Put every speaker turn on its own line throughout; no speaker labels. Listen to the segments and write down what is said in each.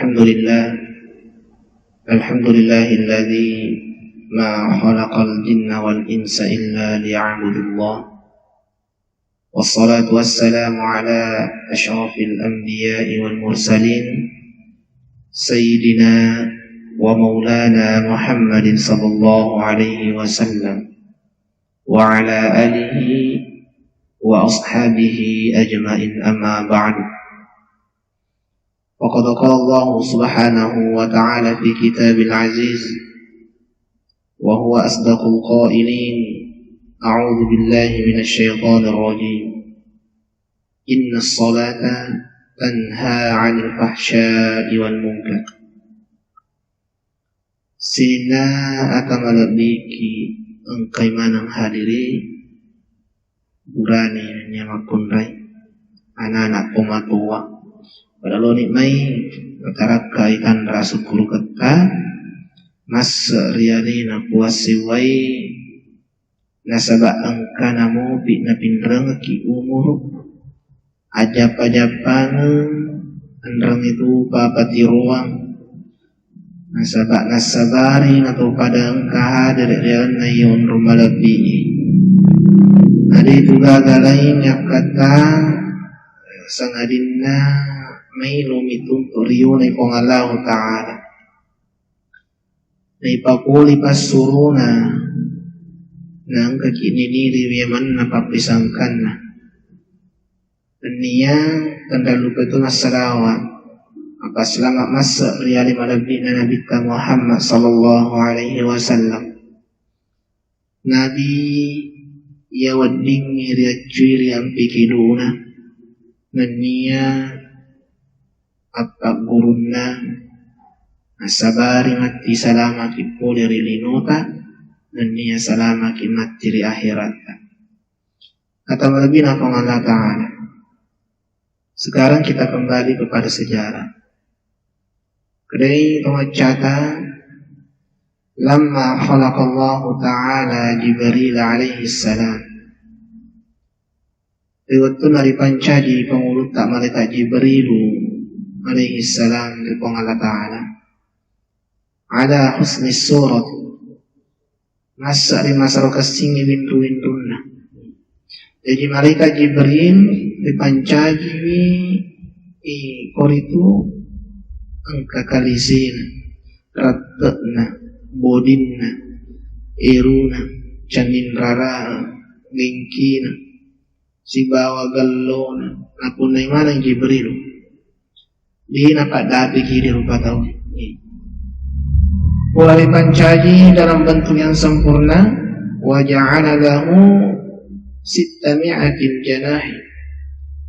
الحمد لله الذي ما خلق الجن والإنس إلا ليعبدوا الله، والصلاة والسلام على أشرف الأنبياء والمرسلين سيدنا ومولانا محمد صلى الله عليه وسلم وعلى آله وأصحابه أجمعين، أما بعد. وقد قال الله سبحانه وتعالى في كتاب العزيز وهو أصدق القائلين: أعوذ بالله من الشيطان الرجيم، إن الصلاة تنهى عن الفحشاء والمنكر. Sina akan melebiki engkai manang hadiri burani nyamakun rai anak-anak pematua padahal nikmai mataraka ikan rasu kuru kata mas riari na puasiwai nasaba angka namu na pinrang ki umur ajap-ajapan anrang itu papati ruang nasabari atau pada angka hadir rian na yun rumalabi ada itu gagalay nga kata sangadin na may lumitong turiyo na ipangalahu ta'ala na ipapuli pasuro na ang kakininili yaman na papisangkan na niya tanda lupa ito masalawa selamat masa riyali malabi na Nabi Muhammad sallallahu alaihi wasallam. Nabi yawadding riyacuri ang pikiduna naniya at pagurun na nasabari mati salama kipuli rilinuta naniya salama kimati ri akhirat. Kata malabi na Allah Ta'ala. Sekarang kita kembali kepada sejarah. Kedai pengacata lamma khalaqallahu ta'ala Jibril alaihi salam. Waktu nari pancaji pengulut tak malaikat Jibril alaihi salam di Allah Ta'ala ada husni surat masa di masa kasing windu-winduna. Jadi malaikat Jibril dipancaji koritu angka kalisin ratatna bodinna iruna canin rara gengkina sibawa gallona napun na imanang Jibril di napadapi kiri rupa tahu mulai pancaji dalam bentuk yang sempurna wa ja'ala lahu sittami'atin janahi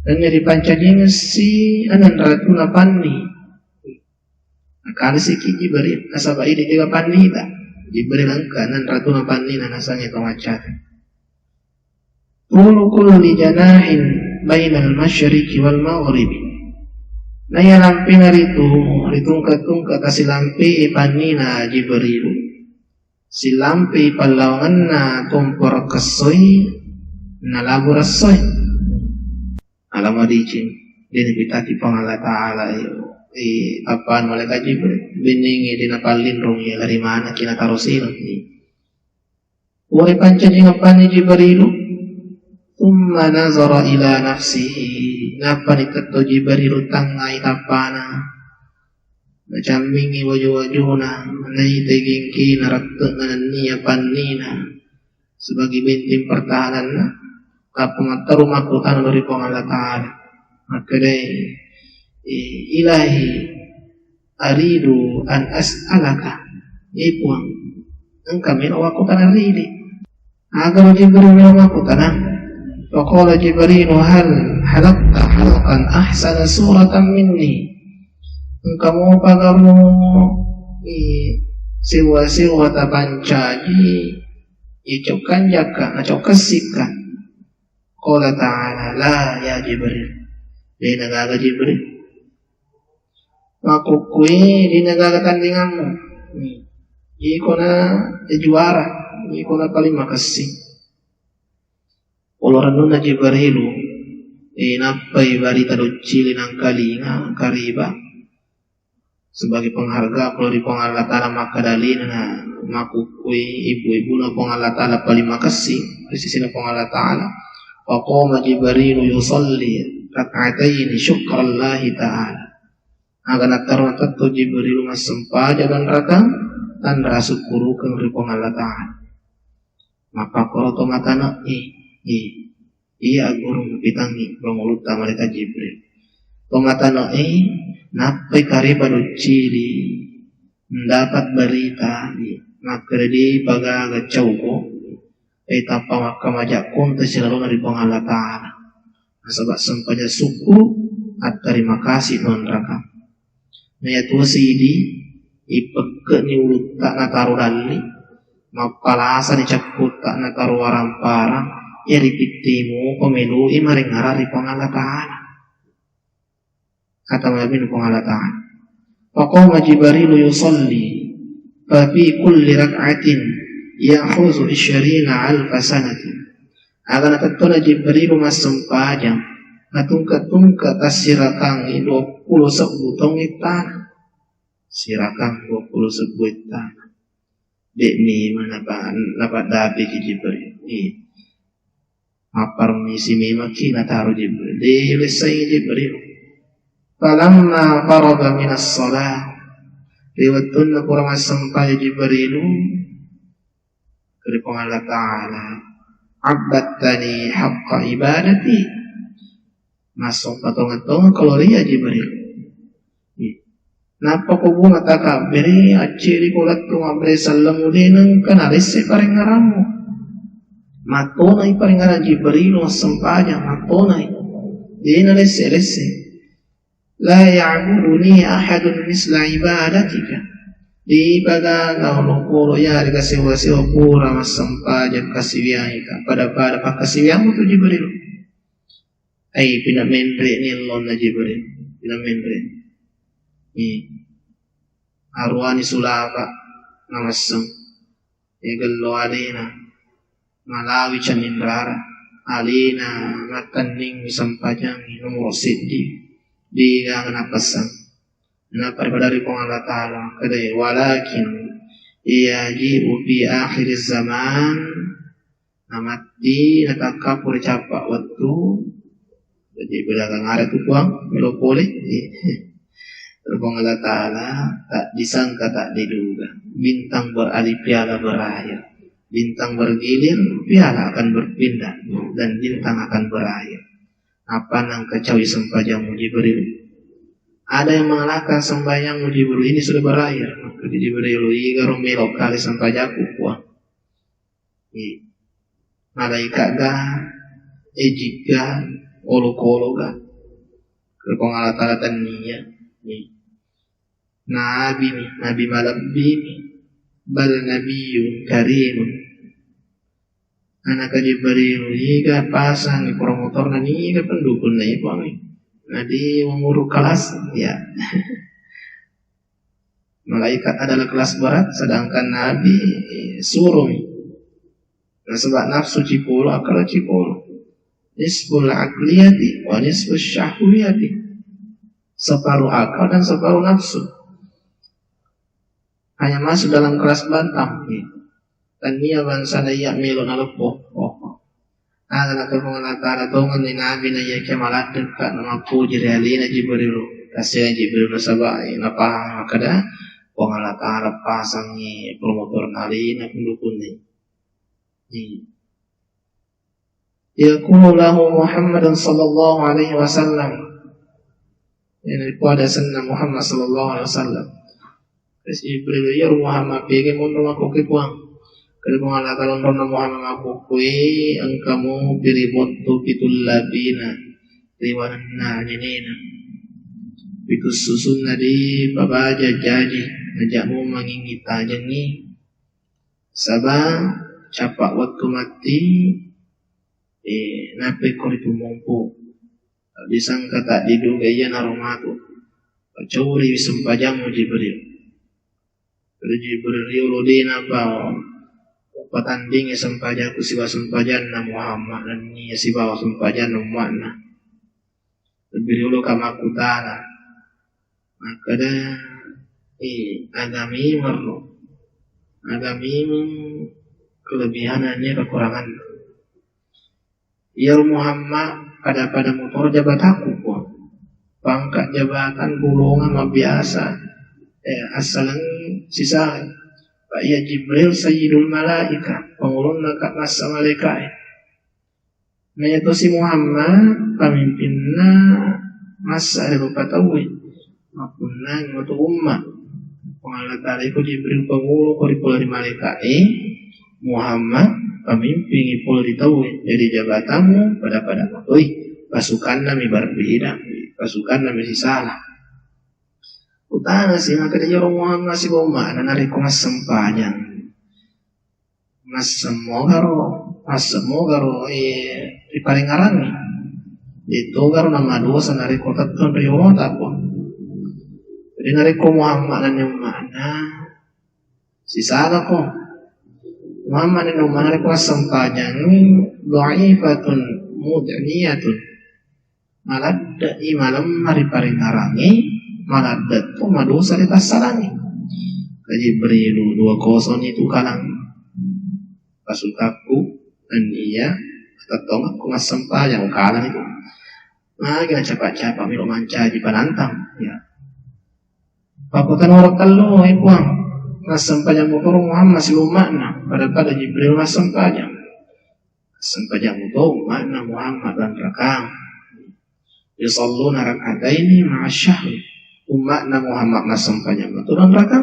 dan dari pancajinya si anan ratuna panni kali siki Jibril nasaba ini juga panni tak Jibril angkanan ratuna panni na nasanya kawacat kullu li janahin bainal masyriqi wal maghribi naya lampi naritu ritungka kasih lampi panni na Jibril si lampi palawangan na tumpor kesoy na lagu rasoy alamadicin dini kita di Allah Ta'ala apaan malaikat Jibril biningi dinapalin rong ya dari mana kina tarosil wari pancani ngapani Jibril thumma nazara ila nafsihi napani tetto Jibril tangai tapana macambingi wajah-wajuna nai tegingki naratna niya panina sebagai bintim pertahanan apa mataru makruhan dari Allah Ta'ala maka ilahi aridu an as'alaka ipuang engkau minawaku tanah rili agar Jibril minawaku tanah faqala Jibril hal halakta halqan ahsana suratan minni engkau mau pagamu siwa tapancaji icokan jaka acokasikan qala ta'ala la ya Jibril di negara Jibril makukui di negara tandinganmu iko na juara iko na paling makasih oloran na Jibrilu napay barita do chili ng kalinga kariba sebagai pengharga kalau di Allah Ta'ala maka dalina makukui ibu-ibu na Allah Ta'ala paling makasih di sisi na Allah Ta'ala. Faqama Jibril yusalli rak'ataini syukrallahi ta'ala. Agan atarun tatto Jibril masampaja dan rakang tanda syukuru kang ri Allah Ta'ala. Maka kalau tomatana iya guru pitangi pengulut mereka Jibril. Tomatana napai karibanu cili mendapat berita makredi pagaga cauko tapa maka majak konta selalu dari Allah Ta'ala nasabak sampanya syukur at terima kasih non raka naya tua sidi ipeke ni ulut tak nataru dali mapalasa ni cakut tak nataru waramparang ya dipitimu pemilu imaring harari Allah Ta'ala kata Nabi Allah Ta'ala. Faqama Jibril yusalli fa fi kulli rak'atin ya'khudhu 20,000 sanatin. Agan tattola Jibril masampajang natungka-tungka tasirakang 20 sebutong itan. Sirakang 20 sebutan. Dek ni mana dapat dapat Jibril. Apa misi maki nataru Jibril. Selesai Jibril. Falamma faraga minas salat riwayatun kurang sampai Jibrilu dari Allah Ta'ala abadtani haqqa ibadati masuk patung-patung kalau dia Jibril napa ko bunga taka beri aciri kulat tu ngabre sallam udinang kanarese paring ngaramu matonay paring ngara Jibril sampanya matonay di nalese la ya'buduni ahadun misla ibadatika di pada gaulong puro ya dikasih pura masampajan kasiwiang ka pada pakasiwiang tu Jibril ay pinamendre nilon na Jibril pinamendre arwani sulaka namasang igallo alina malawi chaninrara alina mataning sampajang nomorosit di yang napasan na dari Allah Ta'ala kadai walakin yajibu fi akhir zaman namati natakapur capak waktu jadi belakang ada tu kuang melopoli Allah Ta'ala tak disangka tak diduga bintang beralih piala berakhir bintang bergilir piala akan berpindah dan bintang akan berakhir. Apa nang kecawi sembahyangmu Jibril? Ada yang mengalahkan sembahyangmu Jibril ini sudah berakhir. Maka Jibril igaro melo kali sembahyangku kuah. Malaikat ga ejika olo-kolo ga kekong Allah Ta'ala taniya Nabi malabbi bal nabiyyun karimun anak Jibril iga pasang di promotor na iga pendukun na ipo nadi menguruk kelas ya malaikat adalah kelas berat sedangkan Nabi suruh nah sebab nafsu cipulu akal cipulu nisbul aqliyati wa nisbul syahwiyati separuh akal dan separuh nafsu hanya masuk dalam kelas bantam dan dia bangsa daya melo na lepo ada na Allah Ta'ala tongan ni Nabi na yake maladan ka na mapuji reali na Jibril kasi na Jibril na sabay na pahang kada Allah Ta'ala pasang ni promotor nari na pendukun ni yaqulu lahu Muhammadan sallallahu alaihi wasallam ini pada sunnah Muhammad sallallahu alaihi wasallam kasi Jibril ya Muhammad pege mo na makukipuang kalau Allah Ta'ala Muhammad makukui engkamu biribotu bitul labina riwanna nyenena bitus susun nadi babaja jaji najakmu mangingita jengi sabah capak waktu mati nape kau itu mampu disangka tak diduga ia naromatu curi sempajangmu Jibril Lodina bawah patanding sampajan ku siwa sampajan na Muhammad dan ni siwa sampajan na Muhammad lebih dulu kama kutana maka dah Ada mimar, ada kelebihannya kekurangan. Ya Muhammad pada motor jabat aku pun pangkat jabatan golongan mah biasa asalan sisa Pak ya Jibril Sayyidul Malaika pengulun kat masa malaikat. Nah itu si Muhammad pemimpinna masa ada beberapa tahun mapunna ngatu umat pengalat itu Jibril pengulu koripul di malaikat Muhammad pemimpin ipul di tahun jadi jabatanmu pada pasukan nami berbeda pasukan nami si salah utara sih maka dia orang Muhammad si boma nari ko mas sempanyang mas semogaro di palingaran itu karo nama dosa nari ko tatun riyo tapo jadi nari ko Muhammad nan yung mana si salah ko Muhammad nan yung mana nari ko mas sempanyang dha'ifatun mud'niyatun malad imalam hari palingarangi maladat tu madosa di tasalangi. Kaji berilu 20 itu kalang pasukaku dan ia tetong aku ngasempah yang kalang itu. Nah, kita cepat-cepat milo manca di panantang. Ya. Pakutan orang telu ipuang ngasempah yang motor Muhammad silu makna pada Jibril ngasempah yang ngasempah yang motor makna Muhammad dan rakam. Yusalluna rak'ataini ma'asyahri. Umat na Muhammad na sampanya maturan rakam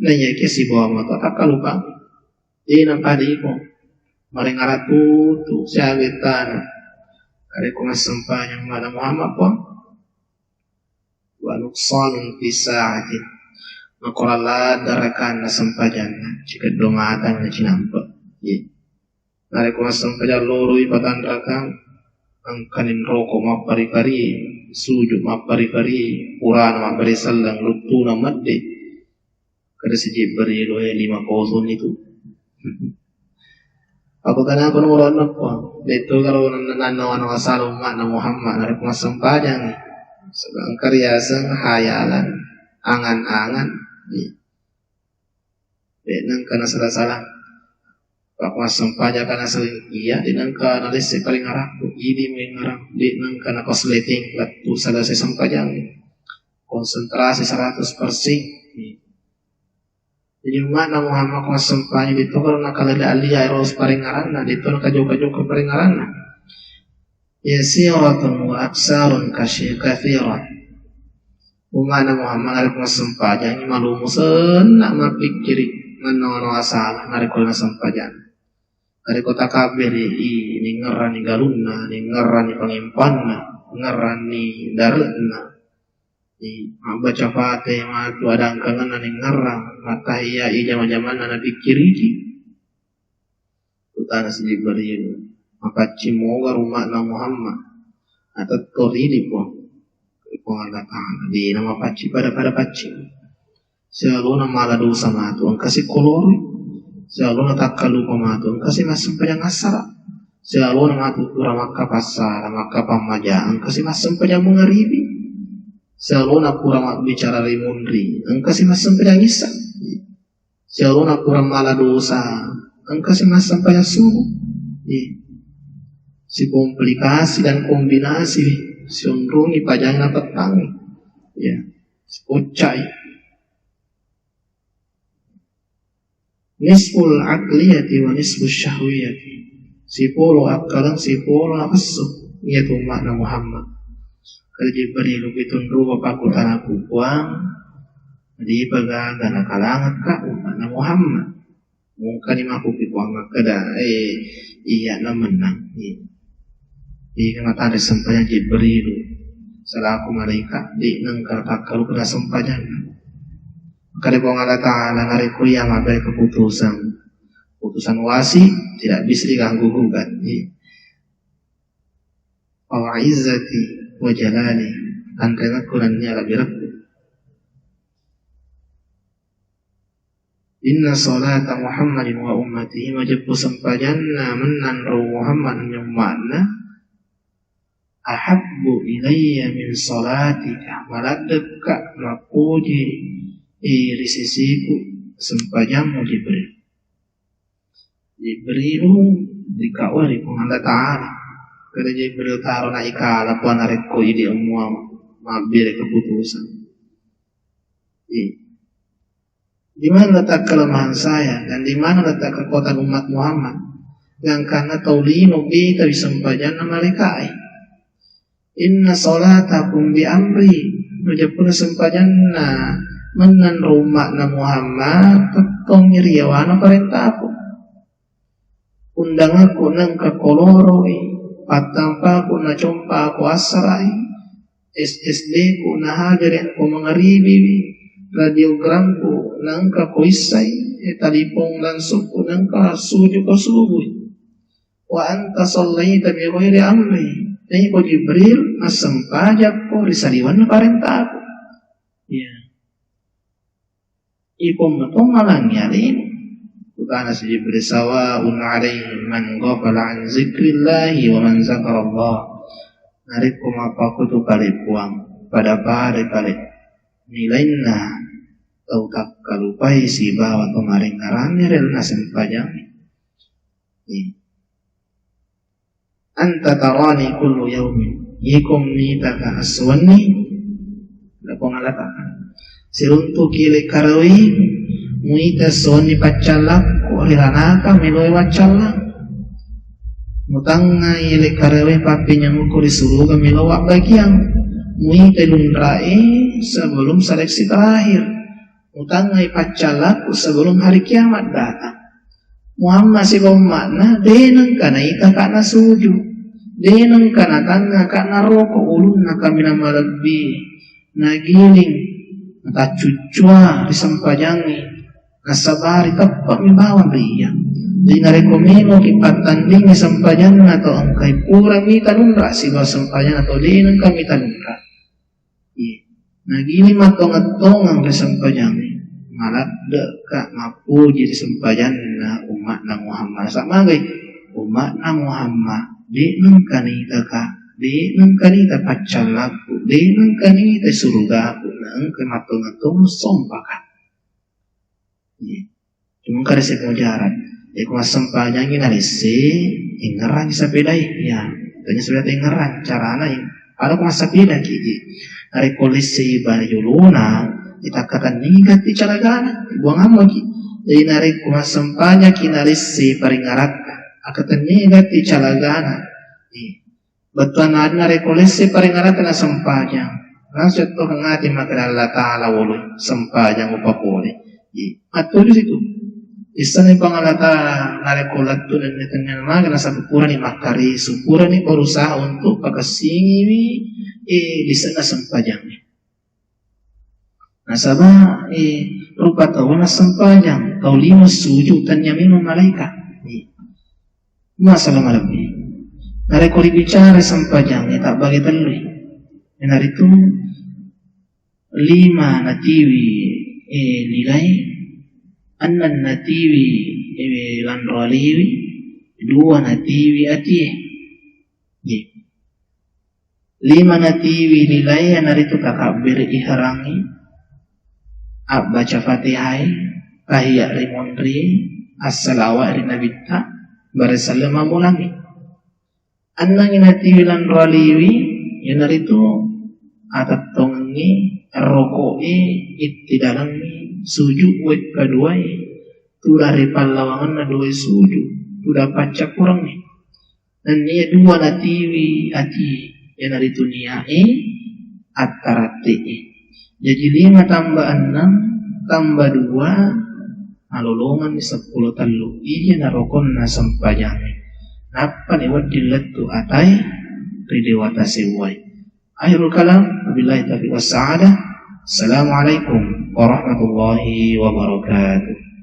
nanya si bawa mata tak lupa di napadi ko maring aratu tu sabitan kare ko sampanya mana Muhammad po wa nuqsanun fi sa'atin makorala darakan na sampajan jika domatan na cinampa kare ko sampajan loro ipatan rakam ang kanin roko mapari-pari sujud mapari-pari Quran mapari salang lutu na madde kada si Jibril 50 itu aku tanah ko nuron po dito karo nananaw saluma na Muhammad na masampajan sa karya sang hayalan angan-angan nang kana salah Pak masampaja kana saling iya dinang ka nalis si paling araku idi mengarang di nang kana kosleting latu sada sa sampajang konsentrasi 100%. Jadi mana Muhammad masampaja dito karon nakalada aliyah eros paring arana dito nakajoga-joga paring arana. Yasiratun wa aksarun kathirat. Umana Muhammad narik masampaja ni malumusan nak mapikiri ngano asal narik masampaja. Dari kota kabir ini ngerani galunna, ni ngerani pangimpanna, ngerani darutna. Ni baca Fatihah matu adang kangen ni ngerang, matahia i zaman-zaman na pikiriki. Utana si Jibril, maka cimoga rumah na Muhammad. Atau korili po. Kung Allah Ta'ala, di nama paci pada paci. Selalu nama ala dosa matu, ang kasi kolori. Selalu natakalu pamatun kasi masampayang asara. Selalu namatutura maka pasara maka pamajaan kasi masampayang mengaribi. Selalu napura bicara rimundri ang kasi masampayang isa. Selalu napura maladosa ang kasi masampayang suhu. Si komplikasi dan kombinasi si undungi pajang napatangi. Ya, si pocai. Nisful aqliyati wa nisful syahwiyati. Si polo akalang si polo nakasu. Yaitu makna Muhammad. Kalau Jibril bitundru bapak kutanaku kuang. Di pagaga nakalangat ka makna Muhammad. Mungkin ni makupi kuang makada iya na menang. Di kematan sampainya Jibril. Salaku mereka di nangkal kada sampainya. Kada ko Allah Ta'ala nari kuya mabay keputusan wasi tidak bisa diganggu gugat. Wa izzati wa jalali antara kulannya lebih rapi. Inna salata Muhammadin wa ummatihi majibu sampajanna menan raw Muhammad yang makna ahabbu ilayya min salatika maladaka mapuji di sisiku sempajanmu Jibril. Jibril dikawali kung Allah Ta'ala. Kada Jibril taruh na ikala po na rekko idi umwa mabili keputusan. Di mana letak kelemahan saya dan di mana letak kekuatan umat Muhammad yang karena taulinu kita disempajan mereka. Inna salatakum bi amri nujapuna sempajanna menan rumah na Muhammad tekong nyeriawana perintahku. Undang aku nang kakoloroi patampa ko na compa ako asaray SSD ko na hadirin ko mga ribiwi radiogram ko nang kakoisay talipong lansok ko nang kasujo kasuboy wa anta sallayta bi ghairi amri ay ko Jibril nasampajak ko risaliwan na parenta ko ipong matong malangyari karena si Jibril sawa'un alaihim man ghafala an zikrillahi wa man zakarallah. Narik kumapaku tu kalipuang pada pare kali nilainya tau tak kalupai si bawa kemarin naranya rel nasen pajang. Anta tarani kullu yaumin yikum ni taka aswani lapong alatakan siruntu kili karawi muita soni pacalak rilanaka meloy wacalla mutanga ile karewe papinya mukuri suruga melowa bagian muita lunrae sebelum seleksi terakhir mutanga pacalak sebelum hari kiamat datang Muhammad si makna denang kana ita kana suju denang kana tanga kana roko ulun na kamina malabbi nagiling nata cucua disampajangi nasabari tapak mibawan riya di narekomeno kipatanding sampajan atau angkai pura mi tanundra siba sampajan atau dinang kami tanundra nagini matong-atong ang sampajan malakda ka mapuji di sampajan na umat na Muhammad sama gay umat na Muhammad di nang kanita ka di nang kanita pacalaku di nang kanita surugaku nang kematong-atong sompakan cuma kada saya mujaran kung sampanya nginalisi ingaran sa pilay ya tanya sudah ingaran carana yang ada kung sa pilay kiki ari kolisi ba yuluna itakatan nigat di calagana buang amo ki jadi nari kung sampanya kinalisi paringarat akatan nigat di calagana batuan na nari kolisi paringarat na sampanya langsung to ngati makadala taala wolo sampanya upapuli atulis itu isang pangalata narekulat tu dan netanyan maga nasa pupuran ni makari supuran ni berusaha untuk pakasingi bisa nasampajang nasaba rupa tahu nasampajang kau lima sujudan yamin malaikat masalah malam ini narekuli bicara sampajang tak bagi terlui benar itu 5 natiwi nilai annan natiwi lan raliwi 2 natiwi ati 5 natiwi nilai anaritu takabir iharangi baca fatihai tahiyat rimonri as-salawat rinabita barasalama mulangi annan natiwi lan raliwi yanaritu atatongi rokoi iti dalam sujud wet kedua tulah repalawangan na dua sujud tulah pacak kurang ni dan dia 2 natiwi ati yang dari dunia atarati jadi 5 tambah 6 tambah 2 alolongan 10 talu iya narokon na sampajang napa lewat dilet tu atai ridewata sewai akhirul kalam wabillahi taufiq was sa'adah. Assalamualaikum warahmatullahi wabarakatuh.